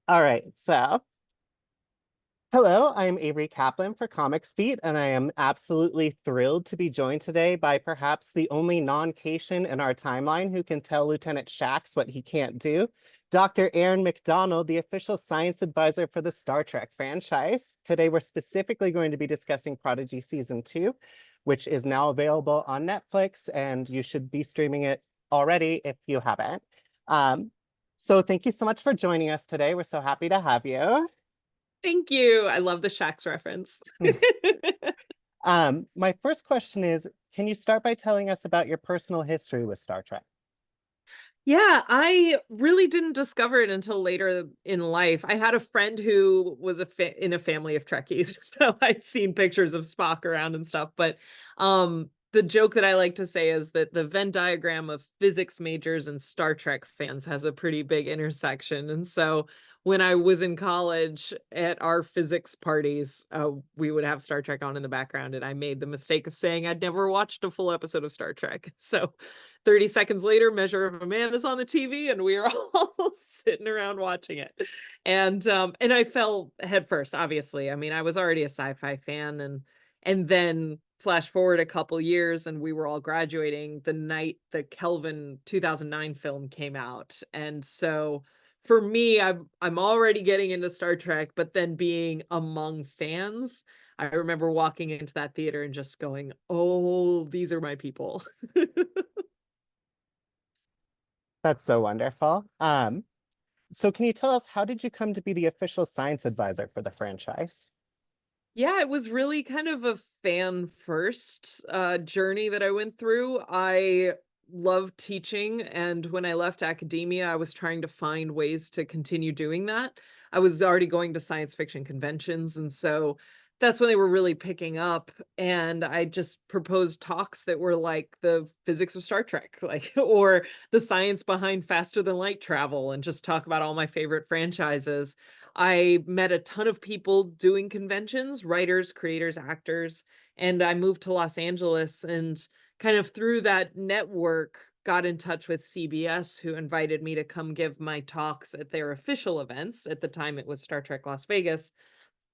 All right, so hello, I'm Avery Kaplan for Comics Beat, and I am absolutely thrilled to be joined today by perhaps the only non-Cation in our timeline who can tell Lieutenant Shax what he can't do, Dr. Erin Macdonald, the official science advisor for the Star Trek franchise. Today, we're specifically going to be discussing Prodigy Season 2, which is now available on Netflix, and you should be streaming it already if you haven't. So thank you so much for joining us today. We're so happy to have you. Thank you. I love the Shax reference. My first question is, can you start by telling us about your personal history with Star Trek? Yeah, I really didn't discover it until later in life. I had a friend who was in a family of Trekkies, so I'd seen pictures of Spock around and stuff. But the joke that I like to say is that the Venn diagram of physics majors and Star Trek fans has a pretty big intersection. And so when I was in college at our physics parties, we would have Star Trek on in the background, and I made the mistake of saying I'd never watched a full episode of Star Trek. So 30 seconds later, Measure of a Man is on the TV, and we are all sitting around watching it. And I fell headfirst, obviously. I mean, I was already a sci-fi fan, and then flash forward a couple years, and we were all graduating the night the Kelvin 2009 film came out. And so for me, I'm already getting into Star Trek, but then being among fans, I remember walking into that theater and just going, "Oh, these are my people." That's so wonderful. So can you tell us, how did you come to be the official science advisor for the franchise? Yeah, it was really kind of a fan first journey that I went through. I love teaching, and when I left academia, I was trying to find ways to continue doing that. I was already going to science fiction conventions, and so that's when they were really picking up. And I just proposed talks that were like the physics of Star Trek, like, or the science behind faster than light travel, and just talk about all my favorite franchises. I met a ton of people doing conventions, writers, creators, actors, and I moved to Los Angeles and kind of through that network got in touch with CBS, who invited me to come give my talks at their official events. At the time it was Star Trek Las Vegas,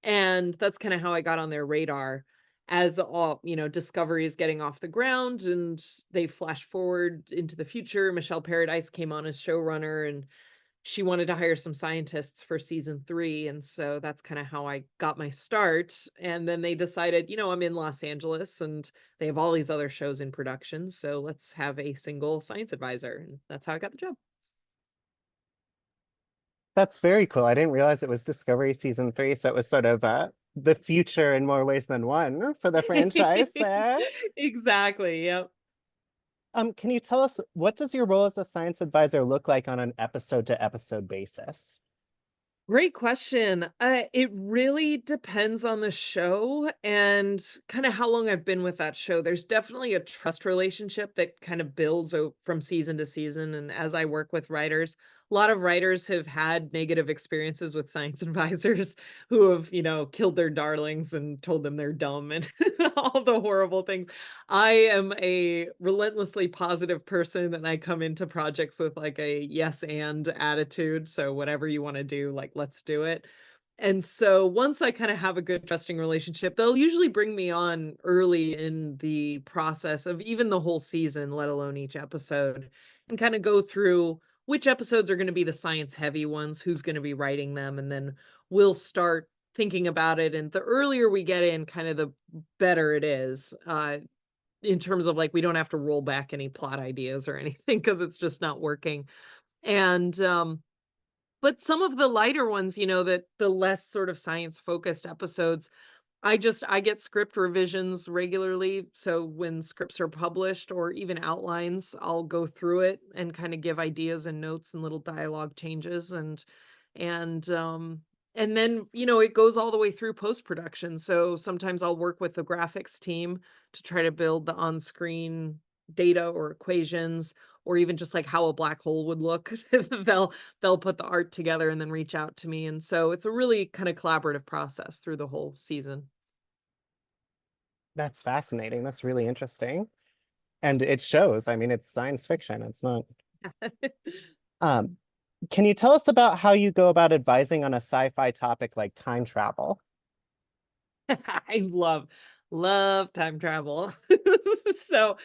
and that's kind of how I got on their radar as all, Discovery is getting off the ground and they flash forward into the future. Michelle Paradise came on as showrunner, and she wanted to hire some scientists for season 3, and so that's kinda how I got my start, and then they decided, I'm in Los Angeles, and they have all these other shows in production, so let's have a single science advisor, and that's how I got the job. That's very cool. I didn't realize it was Discovery Season 3, so it was sort of the future in more ways than one for the franchise there. Exactly, yep. Can you tell us, what does your role as a science advisor look like on an episode-to-episode basis? Great question. It really depends on the show and kind of how long I've been with that show. There's definitely a trust relationship that kind of builds from season to season. And as I work with writers, a lot of writers have had negative experiences with science advisors who have, killed their darlings and told them they're dumb and all the horrible things. I am a relentlessly positive person, and I come into projects with like a yes and attitude. So whatever you want to do, like let's do it. And so once I kind of have a good trusting relationship, they'll usually bring me on early in the process of even the whole season, let alone each episode, and kind of go through which episodes are going to be the science heavy ones, who's going to be writing them, and then we'll start thinking about it. And the earlier we get in, kind of the better it is. In terms of, like, we don't have to roll back any plot ideas or anything because it's just not working. And, but some of the lighter ones, that the less sort of science-focused episodes, I get script revisions regularly, so when scripts are published or even outlines, I'll go through it and kinda give ideas and notes and little dialogue changes, and, um, and then, it goes all the way through post-production, so sometimes I'll work with the graphics team to try to build the on-screen data or equations, or even just, like, how a black hole would look. They'll put the art together and then reach out to me, and so it's a really kinda collaborative process through the whole season. That's fascinating. That's really interesting. And it shows. I mean, it's science fiction. It's not. Um, Can you tell us about how you go about advising on a sci-fi topic like time travel? I love time travel. So,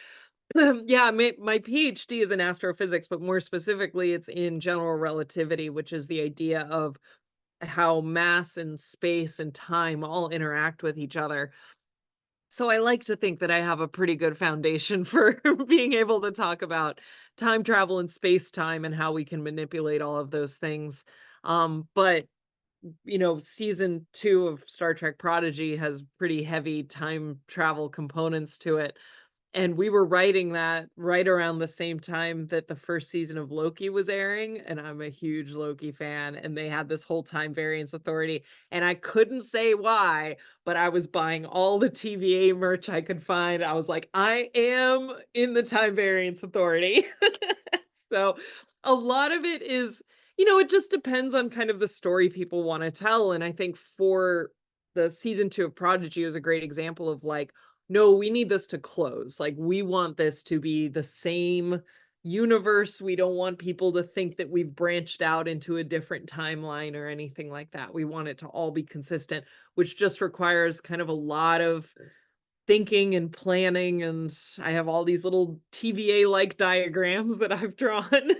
yeah, my PhD is in astrophysics, but more specifically, it's in general relativity, which is the idea of how mass and space and time all interact with each other. So I like to think that I have a pretty good foundation for being able to talk about time travel and space time and how we can manipulate all of those things. But season 2 of Star Trek Prodigy has pretty heavy time travel components to it. And we were writing that right around the same time that the first season of Loki was airing, and I'm a huge Loki fan, and they had this whole time variance authority, and I couldn't say why, but I was buying all the TVA merch I could find. I was like, "I am in the time variance authority." So, a lot of it is it just depends on kind of the story people wanna tell, and I think for the season 2 of Prodigy was a great example of, like, no, we need this to close. Like, we want this to be the same universe. We don't want people to think that we've branched out into a different timeline or anything like that. We want it to all be consistent, which just requires kind of a lot of thinking and planning. And I have all these little TVA like diagrams that I've drawn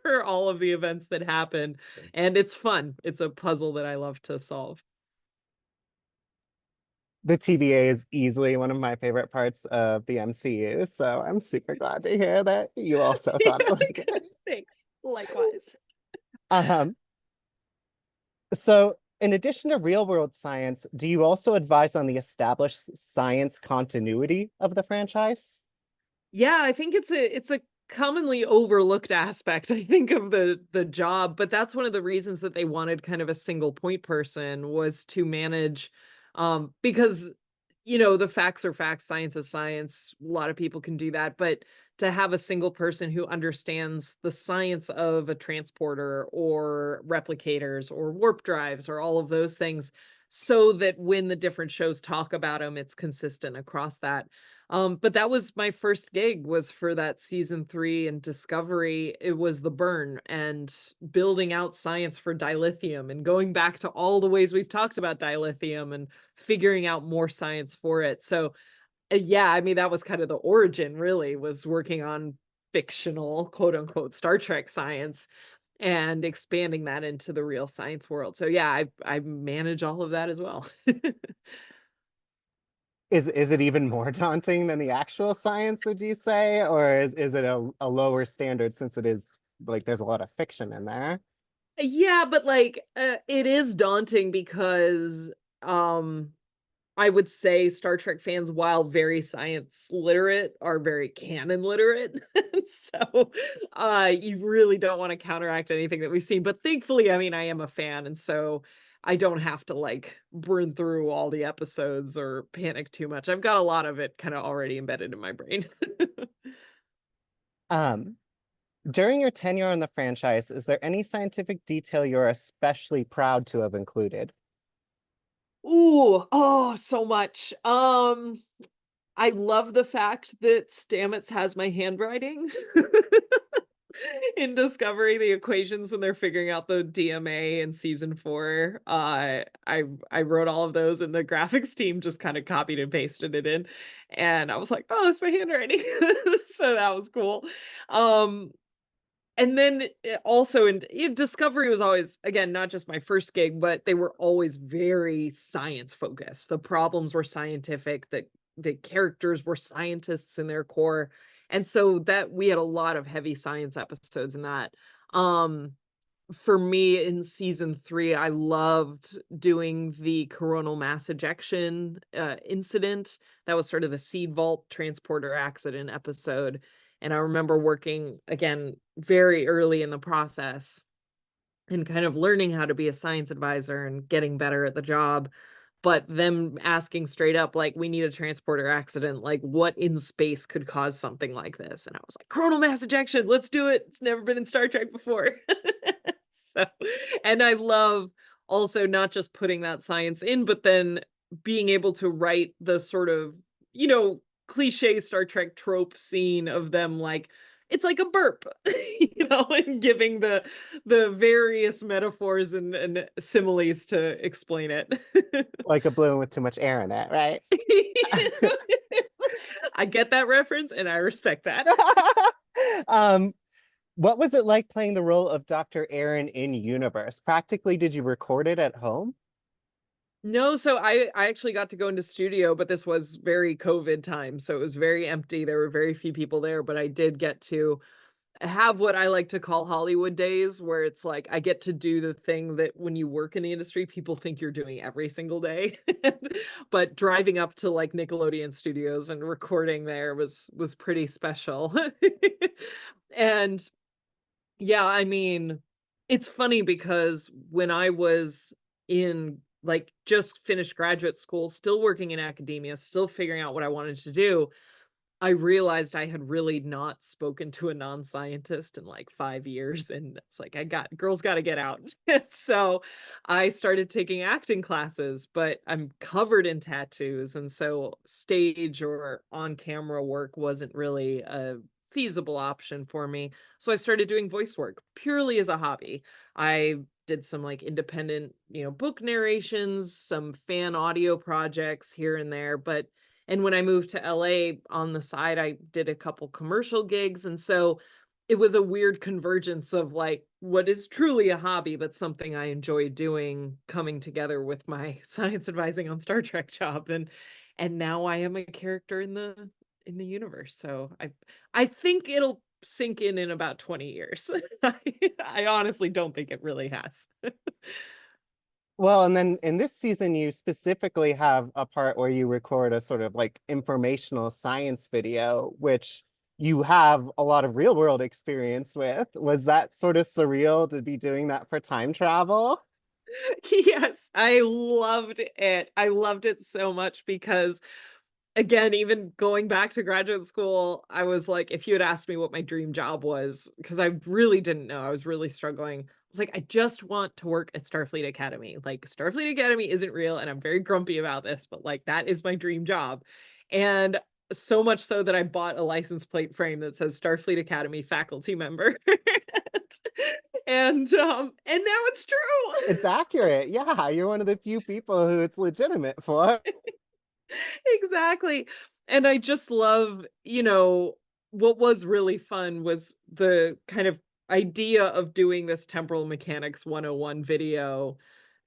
for all of the events that happen. And it's fun. It's a puzzle that I love to solve. The TVA is easily one of my favorite parts of the MCU, so I'm super glad to hear that you also thought it was good. Thanks. Likewise. Um, so in addition to real world science, do you also advise on the established science continuity of the franchise? Yeah, I think it's a commonly overlooked aspect, I think, of the job, but that's one of the reasons that they wanted kind of a single point person was to manage, because, the facts are facts, science is science. A lot of people can do that, but to have a single person who understands the science of a transporter or replicators or warp drives or all of those things, so that when the different shows talk about them, it's consistent across that. But that was my first gig was for that season 3 and Discovery. It was the burn and building out science for dilithium and going back to all the ways we've talked about dilithium and figuring out more science for it. So, yeah, I mean, that was kind of the origin really was working on fictional, quote unquote, Star Trek science and expanding that into the real science world. So yeah, I manage all of that as well. Is it even more daunting than the actual science, would you say? Or is it a lower standard since it is like there's a lot of fiction in there? Yeah, but, like, it is daunting because, I would say Star Trek fans, while very science literate, are very canon literate. So, you really don't wanna counteract anything that we've seen, but thankfully, I mean, I am a fan, and so I don't have to, like, burn through all the episodes or panic too much. I've got a lot of it kinda already embedded in my brain. Um, During your tenure on the franchise, is there any scientific detail you're especially proud to have included? Ooh, oh, so much. I love the fact that Stamets has my handwriting. In Discovery, the equations when they're figuring out the DMA in season 4, I wrote all of those and the graphics team just kinda copied and pasted it in, and I was like, "Oh, that's my handwriting." So that was cool. Um, and then, also in Discovery was always again, not just my first gig, but they were always very science focused. The problems were scientific, the characters were scientists in their core, and so that we had a lot of heavy science episodes in that. Um, for me, in season 3, I loved doing the coronal mass ejection, incident. That was sort of the seed vault transporter accident episode, and I remember working, again, very early in the process and kind of learning how to be a science advisor and getting better at the job, but them asking straight up, like, "We need a transporter accident, like, what in space could cause something like this?" And I was like, "Coronal mass ejection, let's do it. It's never been in Star Trek before." So and I love also not just putting that science in, but then being able to write the sort of, cliche Star Trek trope scene of them, like, it's like a burp, and giving the various metaphors and similes to explain it. Like a balloon with too much air in it, right? I get that reference and I respect that. um, what was it like playing the role of Dr. Erin in Universe? Practically, did you record it at home? No, so I actually got to go into studio, but this was very COVID time, so it was very empty. There were very few people there, but I did get to have what I like to call Hollywood days, where it's like I get to do the thing that when you work in the industry, people think you're doing every single day. But driving up to like Nickelodeon Studios and recording there was pretty special. And yeah, I mean, it's funny because when I was in like just finished graduate school, still working in academia, still figuring out what I wanted to do, I realized I had really not spoken to a non-scientist in like 5 years, and it's like, I got girls gotta get out. So, I started taking acting classes, but I'm covered in tattoos, and so stage or on-camera work wasn't really a feasible option for me. So I started doing voice work purely as a hobby. I did some, like, independent, book narrations, some fan audio projects here and there, and when I moved to LA on the side, I did a couple commercial gigs, and so it was a weird convergence of, like, what is truly a hobby, but something I enjoy doing coming together with my science advising on Star Trek job, and now I am a character in the universe, so I think it'll sink in about 20 years. I honestly don't think it really has. Well, and then in this season, you specifically have a part where you record a sort of like informational science video, which you have a lot of real world experience with. Was that sort of surreal to be doing that for time travel? Yes, I loved it. I loved it so much because, again, even going back to graduate school, I was like, if you had asked me what my dream job was, because I really didn't know, I was really struggling. I was like, I just want to work at Starfleet Academy. Like, Starfleet Academy isn't real, and I'm very grumpy about this, but like, that is my dream job. And so much so that I bought a license plate frame that says Starfleet Academy faculty member. And now it's It's true. accurate. Yeah, you're one of the few people who it's legitimate for. Exactly. And I just love, what was really fun was the kind of idea of doing this temporal mechanics 101 video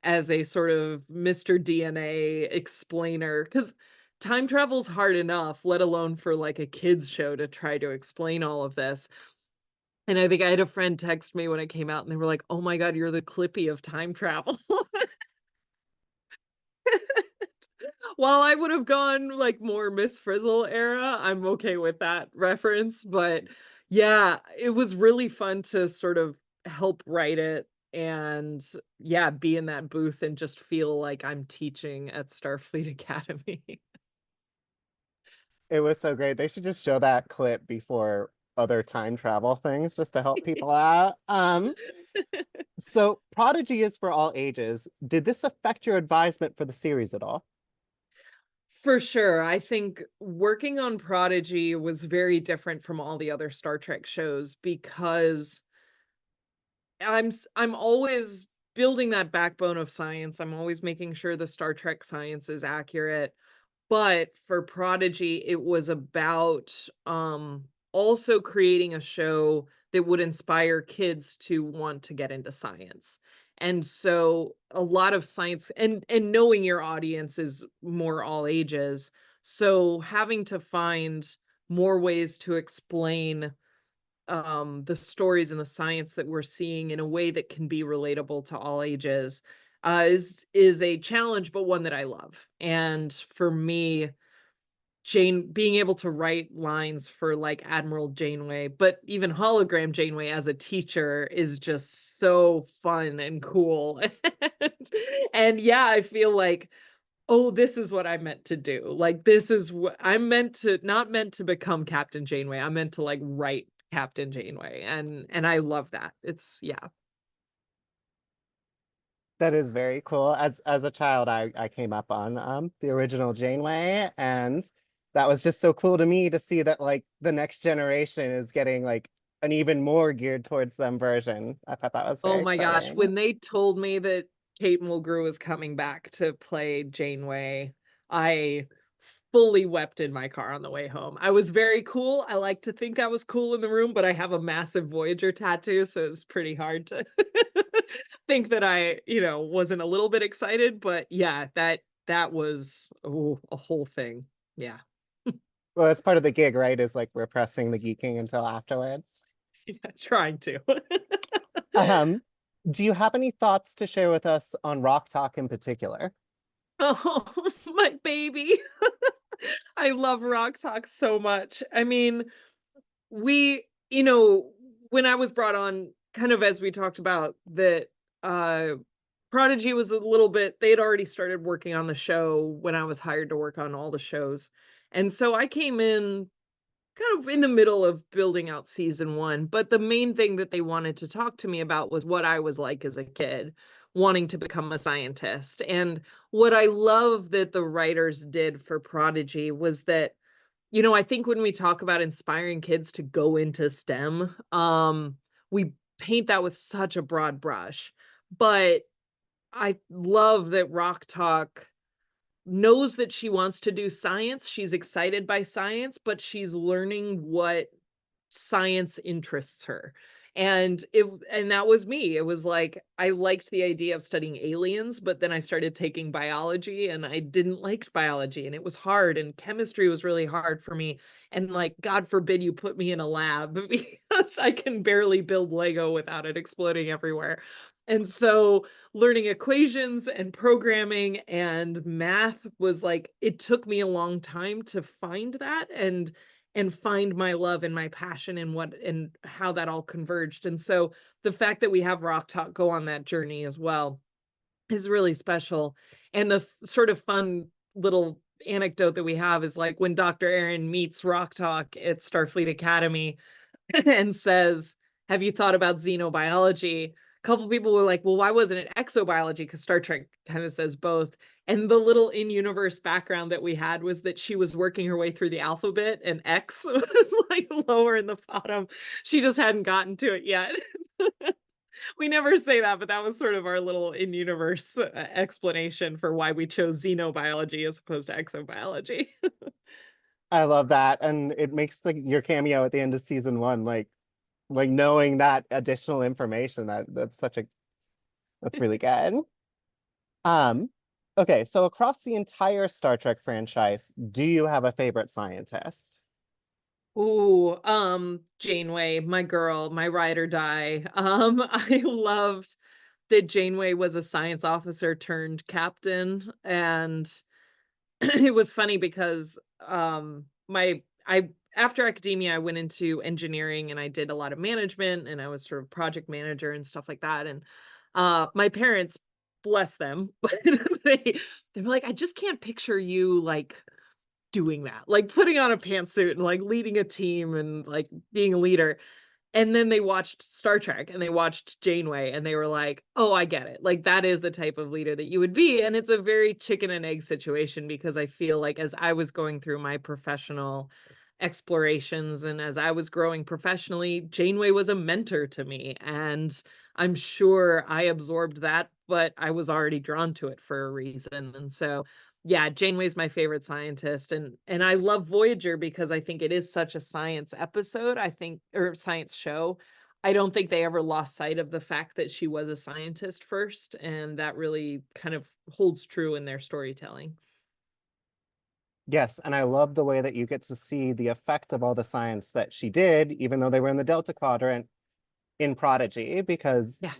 as a sort of Mr. DNA explainer. Because time travel's hard enough, let alone for like a kids show to try to explain all of this. And I think I had a friend text me when it came out and they were like, "Oh my god, you're the Clippy of time travel." While I would have gone, like, more Miss Frizzle era, I'm okay with that reference, but, yeah, it was really fun to sort of help write it and, yeah, be in that booth and just feel like I'm teaching at Starfleet Academy. It was so great. They should just show that clip before other time travel things just to help people out. So Prodigy is for all ages. Did this affect your advisement for the series at all? For sure, I think working on Prodigy was very different from all the other Star Trek shows because I'm always building that backbone of science. I'm always making sure the Star Trek science is accurate. But for Prodigy, it was about, also creating a show that would inspire kids to want to get into science. And so a lot of science and knowing your audience is more all ages. So having to find more ways to explain the stories and the science that we're seeing in a way that can be relatable to all ages is a challenge, but one that I love. And for me, Jane being able to write lines for like Admiral Janeway, but even hologram Janeway as a teacher is just so fun and cool. And yeah, I feel like, oh, this is what I meant to do. Like this is what I'm meant to not meant to become Captain Janeway. I'm meant to like write Captain Janeway. And I love that. It's yeah. That is very cool. As a child, I came up on the original Janeway, and that was just so cool to me to see that like the next generation is getting like an even more geared towards them version. I thought that was Oh very my gosh, exciting. when they told me that Kate Mulgrew was coming back to play Janeway, I fully wept in my car on the way home. I was very cool. I like to think I was cool in the room, but I have a massive Voyager tattoo, so it's pretty hard to think that I, wasn't a little bit excited, but yeah, that was, oh, a whole thing. Yeah. Well, that's part of the gig, right? Is like repressing the geeking until afterwards. Yeah, trying to. Um, do you have any thoughts to share with us on Rock Talk in particular? Oh, my baby. I love Rock Talk so much. I mean, we when I was brought on, kind of as we talked about, that, Prodigy was a little bit they had already started working on the show when I was hired to work on all the shows, and so I came in kind of in the middle of building out season 1, but the main thing that they wanted to talk to me about was what I was like as a kid, wanting to become a scientist, and what I love that the writers did for Prodigy was that, I think when we talk about inspiring kids to go into STEM, we paint that with such a broad brush, but I love that Rock Talk knows that she wants to do science, she's excited by science, but she's learning what science interests her. And that was me. It was like I liked the idea of studying aliens, but then I started taking biology and I didn't like biology and it was hard and chemistry was really hard for me. And like God forbid you put me in a lab because I can barely build Lego without it exploding everywhere. And so learning equations and programming and math was like it took me a long time to find that and find my love and my passion and what and how that all converged. And so the fact that we have Rock Talk go on that journey as well is really special. And the sort of fun little anecdote that we have is like when Dr. Erin meets Rock Talk at Starfleet Academy, and says, "Have you thought about xenobiology?" A couple people were like, "Well, why wasn't it exobiology?" Because Star Trek kind of says both. And the little in-universe background that we had was that she was working her way through the alphabet, and X was like lower in the bottom. She just hadn't gotten to it yet. We never say that, but that was sort of our little in-universe explanation for why we chose xenobiology as opposed to exobiology. I love that, and it makes your cameo at the end of season 1 like knowing that additional information that's really good. Um, okay, so across the entire Star Trek franchise, do you have a favorite scientist? Ooh, Janeway, my girl, my ride or die. I loved that Janeway was a science officer turned captain, and it was funny because, my I after academia, I went into engineering and I did a lot of management and I was sort of project manager and stuff like that, and, my parents, bless them, but they were like, "I just can't picture you, like, doing that, like, putting on a pantsuit and, like, leading a team and, like, being a leader." And then they watched Star Trek and they watched Janeway and they were like, "Oh, I get it. Like, that is the type of leader that you would be." And it's a very chicken and egg situation because I feel like as I was going through my professional explorations and as I was growing professionally, Janeway was a mentor to me. And I'm sure I absorbed that, but I was already drawn to it for a reason. And so yeah, Janeway's my favorite scientist, and I love Voyager because I think it is such a science episode, I think or science show. I don't think they ever lost sight of the fact that she was a scientist first, and that really kind of holds true in their storytelling. Yes, and I love the way that you get to see the effect of all the science that she did, even though they were in the Delta Quadrant in Prodigy, because Yeah,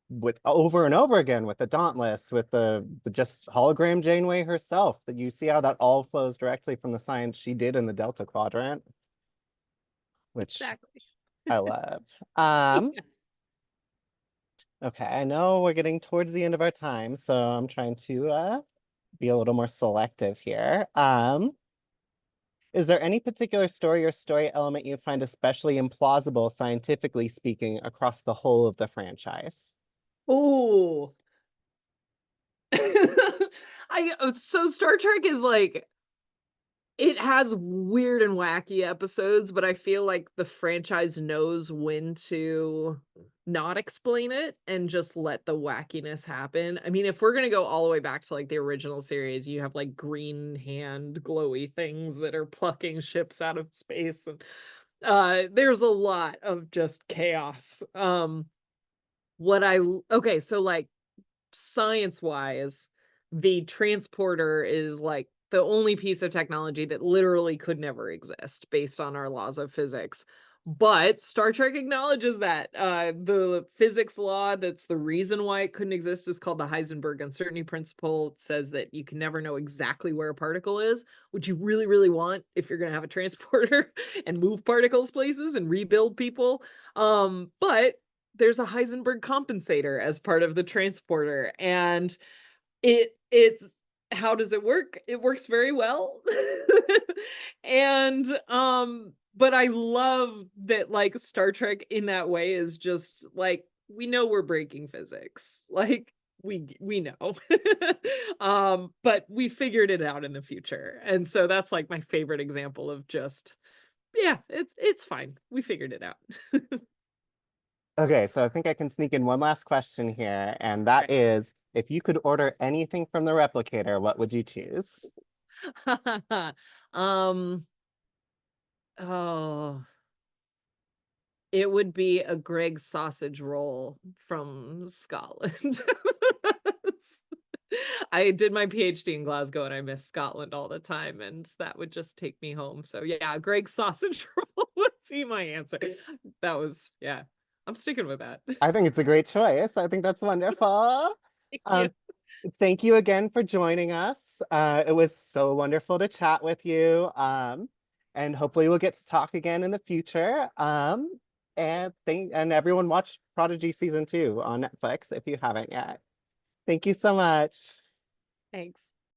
with over and over again with the Dauntless, with the just hologram Janeway herself, that you see how that all flows directly from the science she did in the Delta Quadrant, which exactly. I love. Um, okay, I know we're getting towards the end of our time, so I'm trying to be a little more selective here. Is there any particular story or story element you find especially implausible, scientifically speaking, across the whole of the franchise? Oh. So Star Trek is like It has weird and wacky episodes, but I feel like the franchise knows when to not explain it and just let the wackiness happen. I mean, if we're gonna go all the way back to, like, the original series, you have, like, green hand glowy things that are plucking ships out of space, and, there's a lot of just chaos. What I l okay, so, like, science-wise, the transporter is, like, the only piece of technology that literally could never exist based on our laws of physics. But Star Trek acknowledges that. The physics law that's the reason why it couldn't exist is called the Heisenberg uncertainty principle. It says that you can never know exactly where a particle is, which you really, really want if you're gonna have a transporter and move particles places and rebuild people. But there's a Heisenberg compensator as part of the transporter, and it's how does it work? It works very well. And, but I love that, like, Star Trek in that way is just, like, we know we're breaking physics. Like, we know. But we figured it out in the future, and so that's, like, my favorite example of just, yeah, it's fine. We figured it out. Okay, so I think I can sneak in one last question here, and that Right. is, if you could order anything from the replicator, what would you choose? Um, oh, it would be a Greggs sausage roll from Scotland. I did my PhD in Glasgow, and I miss Scotland all the time, and that would just take me home. So, yeah, Greggs sausage roll would be my answer. That was yeah, I'm sticking with that. I think it's a great choice. I think that's wonderful. Thank you. Um, Thank you again for joining us. It was so wonderful to chat with you. And hopefully we'll get to talk again in the future. And everyone watch Prodigy season 2 on Netflix if you haven't yet. Thank you so much. Thanks.